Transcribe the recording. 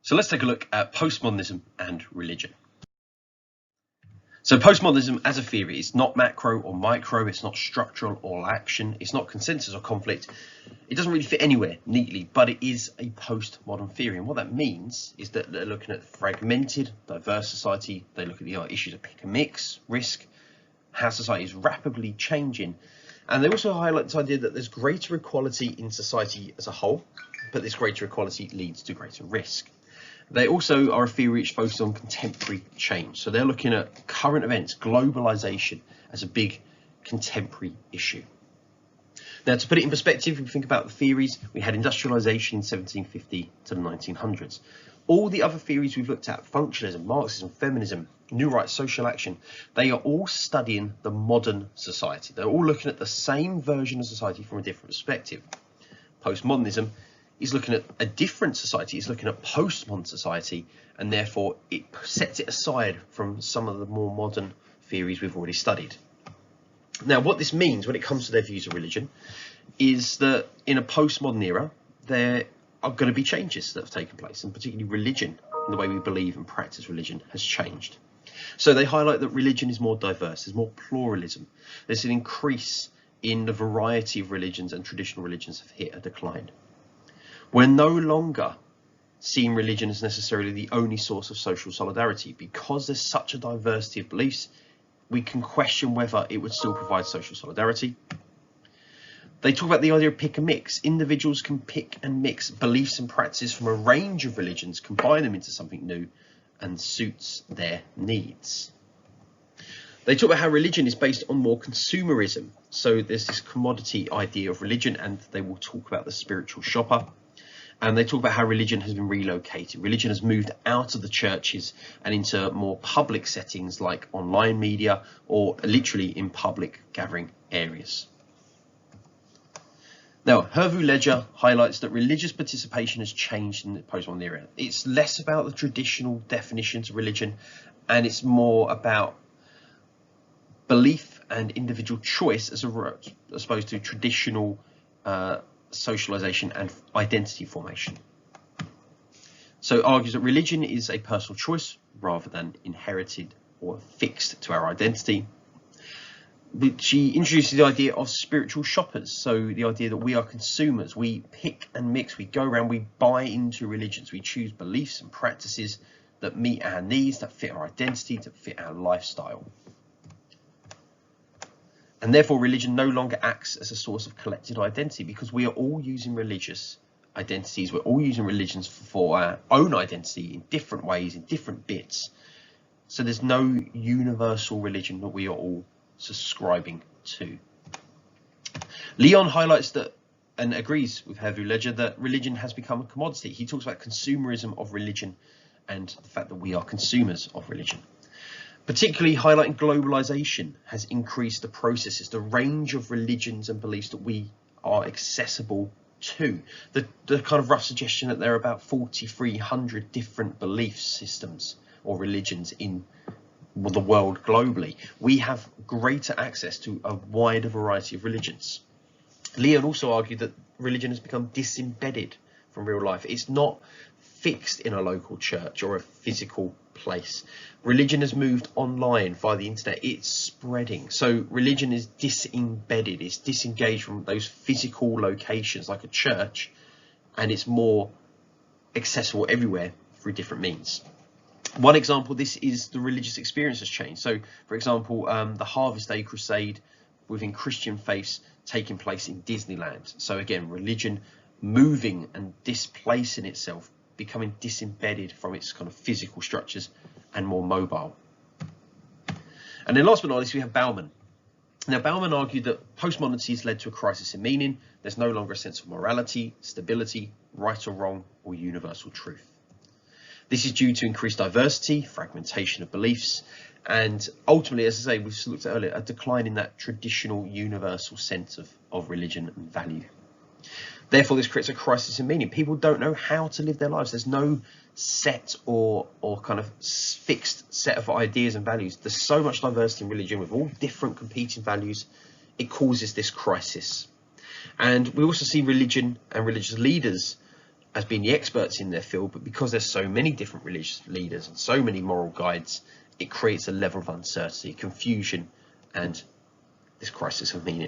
So let's take a look at postmodernism and religion. So postmodernism as a theory is not macro or micro, it's not structural or action, it's not consensus or conflict. It doesn't really fit anywhere neatly, but it is a postmodern theory. And what that means is that they're looking at fragmented, diverse society. They look at the issues of pick and mix, risk, how society is rapidly changing. And they also highlight this idea that there's greater equality in society as a whole, but this greater equality leads to greater risk. They also are a theory which focuses on contemporary change. So they're looking at current events, globalization as a big contemporary issue. Now, to put it in perspective, if we think about the theories, we had industrialization in 1750 to the 1900s. All the other theories we've looked at, functionalism, Marxism, feminism, new rights, social action, they are all studying the modern society. They're all looking at the same version of society from a different perspective. Postmodernism is looking at a different society, it's looking at postmodern society, and therefore it sets it aside from some of the more modern theories we've already studied. Now, what this means when it comes to their views of religion is that in a postmodern era, there are going to be changes that have taken place, and particularly religion, and the way we believe and practice religion has changed. So they highlight that religion is more diverse, there's more pluralism, there's an increase in the variety of religions, and traditional religions have hit a decline. We're no longer seeing religion as necessarily the only source of social solidarity. Because there's such a diversity of beliefs, we can question whether it would still provide social solidarity. They talk about the idea of pick and mix. Individuals can pick and mix beliefs and practices from a range of religions, combine them into something new and suits their needs. They talk about how religion is based on more consumerism. So there's this commodity idea of religion, and they will talk about the spiritual shopper. And they talk about how religion has been relocated. Religion has moved out of the churches and into more public settings like online media or literally in public gathering areas. Now, Hervé Ledger highlights that religious participation has changed in the postmodern era. It's less about the traditional definitions of religion, and it's more about belief and individual choice as opposed to traditional socialization and identity formation. So argues that religion is a personal choice rather than inherited or fixed to our identity. But she introduces the idea of spiritual shoppers. So the idea that we are consumers, we pick and mix, we go around, we buy into religions, we choose beliefs and practices that meet our needs, that fit our identity, that fit our lifestyle. And therefore, religion no longer acts as a source of collective identity, because we are all using religious identities. We're all using religions for our own identity in different ways, in different bits. So there's no universal religion that we are all subscribing to. Leon highlights that and agrees with Hervé Ledger that religion has become a commodity. He talks about consumerism of religion and the fact that we are consumers of religion. Particularly highlighting globalization has increased the processes, the range of religions and beliefs that we are accessible to. The kind of rough suggestion that there are about 4,300 different belief systems or religions in the world globally. We have greater access to a wider variety of religions. Leon also argued that religion has become disembedded from real life. It's not fixed in a local church or a physical place. Religion has moved online via the internet. It's spreading. So religion is disembedded, it's disengaged from those physical locations like a church, and it's more accessible everywhere through different means. One example of this is the religious experience has changed. So, for example, the Harvest Day Crusade within Christian faiths taking place in Disneyland. So again, religion moving and displacing itself, becoming disembedded from its kind of physical structures and more mobile. And then last but not least, we have Bauman. Now, Bauman argued that postmodernity has led to a crisis in meaning. There's no longer a sense of morality, stability, right or wrong, or universal truth. This is due to increased diversity, fragmentation of beliefs, and ultimately, as I say, we've looked at earlier, a decline in that traditional universal sense of religion and value. Therefore, this creates a crisis in meaning. People don't know how to live their lives. There's no set or kind of fixed set of ideas and values. There's so much diversity in religion with all different competing values. It causes this crisis. And we also see religion and religious leaders as being the experts in their field, but because there's so many different religious leaders and so many moral guides, it creates a level of uncertainty, confusion, and this crisis of meaning.